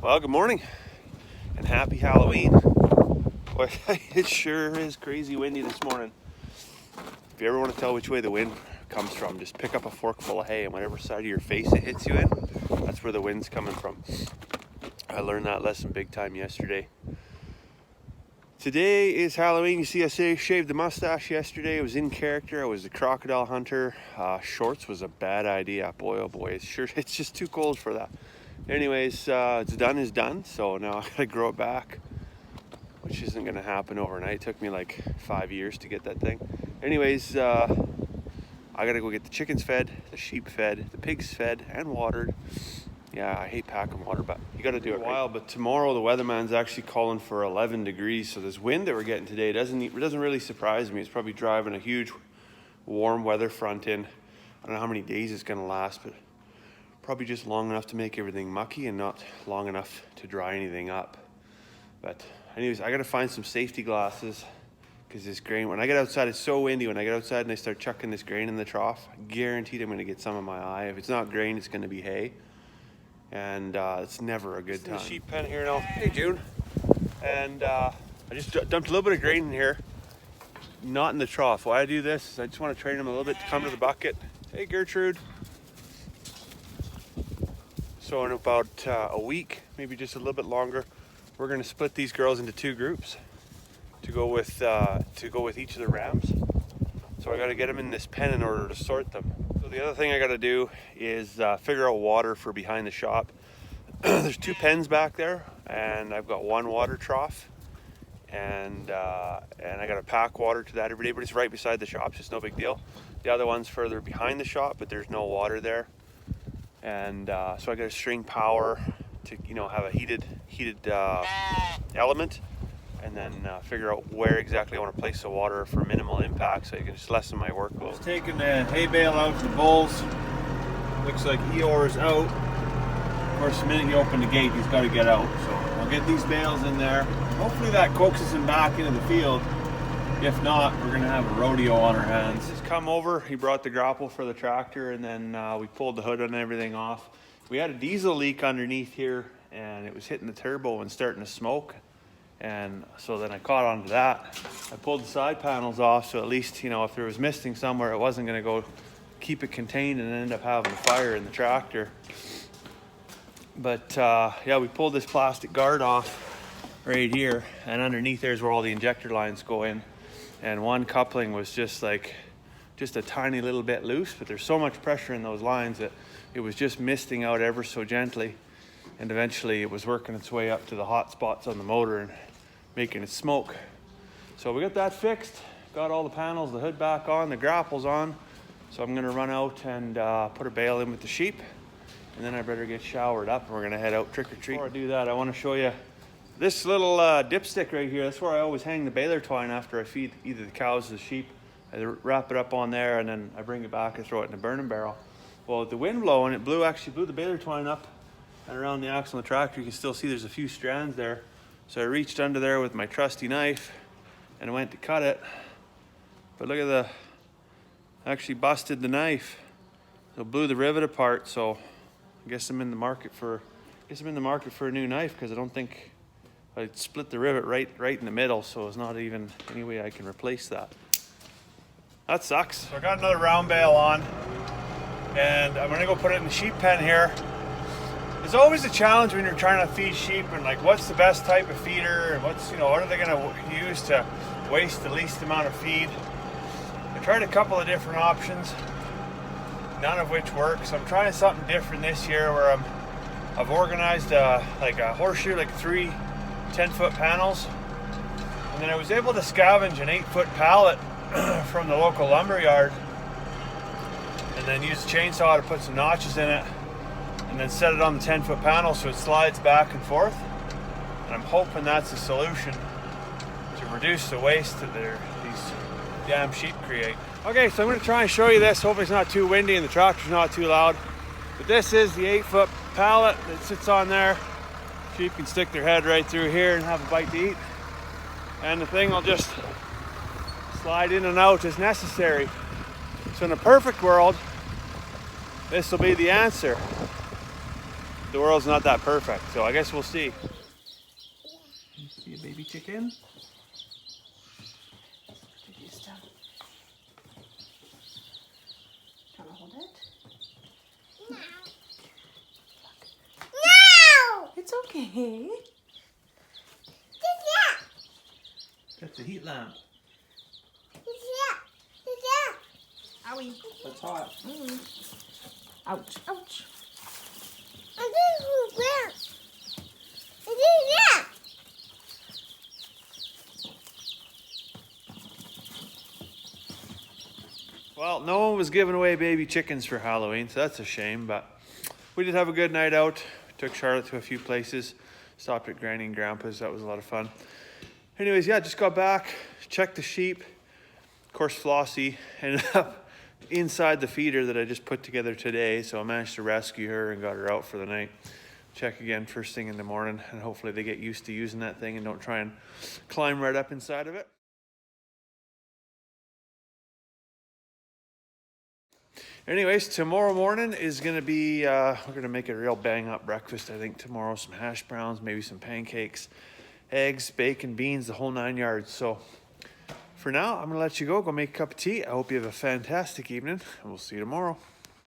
Well, good morning and happy Halloween. Boy, it sure is crazy windy this morning. If you ever want to tell which way the wind comes from, just pick up a forkful of hay and whatever side of your face it hits you in, that's where the wind's coming from. I learned that lesson big time yesterday. Today is Halloween. You see, I shaved the mustache yesterday. I was in character. I was the crocodile hunter. Shorts was a bad idea. Boy, oh boy, it's just too cold for that. Anyways, it's done is done. So now I gotta grow it back, which isn't gonna happen overnight. It took me like 5 years to get that thing. Anyways, I gotta go get the chickens fed, the sheep fed, the pigs fed and watered. Yeah, I hate packing water, but you got to do it right. While, but tomorrow the weatherman's actually calling for 11 degrees. So this wind that we're getting today doesn't really surprise me. It's probably driving a huge warm weather front in. I don't know how many days it's going to last, but probably just long enough to make everything mucky and not long enough to dry anything up. But anyways, I got to find some safety glasses because this grain, when I get outside, it's so windy. When I get outside and I start chucking this grain in the trough, guaranteed I'm going to get some in my eye. If it's not grain, it's going to be hay. And it's never a good time. Sheep pen here now. Hey June. And I just dumped a little bit of grain in here, not in the trough. Why I do this is I just want to train them a little bit to come to the bucket. Hey Gertrude. So in about a week, maybe just a little bit longer, we're going to split these girls into two groups to go with each of the rams. So I got to get them in this pen in order to sort them. So the other thing I got to do is figure out water for behind the shop. There's two pens back there, and I've got one water trough, and I got to pack water to that every day. But it's right beside the shop, so it's no big deal. The other one's further behind the shop, but there's no water there, and so I got to string power to have a heated element. And then figure out where exactly I want to place the water for minimal impact so you can just lessen my workload. Just taking the hay bale out to the bulls. Looks like Eeyore's out. Of course, the minute you open the gate, he's got to get out. So I'll get these bales in there. Hopefully that coaxes him back into the field. If not, we're going to have a rodeo on our hands. He's come over. He brought the grapple for the tractor, and then we pulled the hood and everything off. We had a diesel leak underneath here, and it was hitting the turbo and starting to smoke. And so then I caught onto that. I pulled the side panels off, so at least, if there was misting somewhere, it wasn't going to go keep it contained and end up having a fire in the tractor. But yeah, we pulled this plastic guard off right here, and underneath there's where all the injector lines go in. And one coupling was just a tiny little bit loose, but there's so much pressure in those lines that it was just misting out ever so gently. And eventually it was working its way up to the hot spots on the motor and making it smoke. So we got that fixed, got all the panels, the hood back on, the grapples on. So I'm gonna run out and put a bale in with the sheep, and then I better get showered up and we're gonna head out trick or treat. Before I do that, I wanna show you this little dipstick right here. That's where I always hang the baler twine after I feed either the cows or the sheep. I wrap it up on there and then I bring it back and throw it in a burning barrel. Well, with the wind blowing, it actually blew the baler twine up. And around the axle of the tractor, you can still see there's a few strands there. So I reached under there with my trusty knife and I went to cut it. But look at actually busted the knife. So it blew the rivet apart. So I guess I'm in the market for a new knife, because I don't think I split the rivet right in the middle. So there's not even any way I can replace that. That sucks. So I got another round bale on, and I'm gonna go put it in the sheep pen here. It's always a challenge when you're trying to feed sheep, and like, what's the best type of feeder, and what are they going to use to waste the least amount of feed. I tried a couple of different options, none of which work. So I'm trying something different this year, where I've organized like a horseshoe, like 3 10-foot panels, and then I was able to scavenge an 8-foot pallet from the local lumber yard, and then use a chainsaw to put some notches in it, and then set it on the 10-foot panel so it slides back and forth. And I'm hoping that's a solution to reduce the waste that these damn sheep create. Okay, so I'm going to try and show you this. Hopefully it's not too windy and the tractor's not too loud. But this is the 8-foot pallet that sits on there. Sheep can stick their head right through here and have a bite to eat. And the thing will just slide in and out as necessary. So in a perfect world, this will be the answer. the world's not that perfect, so I guess we'll see. You see a baby chicken? Trying to hold it? No. No! It's okay. That's a heat lamp. Owie. That's hot. Ouch, ouch. Well, no one was giving away baby chickens for Halloween, so that's a shame, but we did have a good night out. We took Charlotte to a few places, stopped at Granny and Grandpa's. That was a lot of fun. Anyways, yeah, just got back, checked the sheep. Of course, Flossie ended up inside the feeder that I just put together today, so I managed to rescue her and got her out for the night. Check again first thing in the morning, and hopefully they get used to using that thing and don't try and climb right up inside of it. Anyways, tomorrow morning is going to be, we're going to make a real bang up breakfast, I think, tomorrow. Some hash browns, maybe some pancakes, eggs, bacon, beans, the whole 9 yards. So for now, I'm going to let you go make a cup of tea. I hope you have a fantastic evening, and we'll see you tomorrow.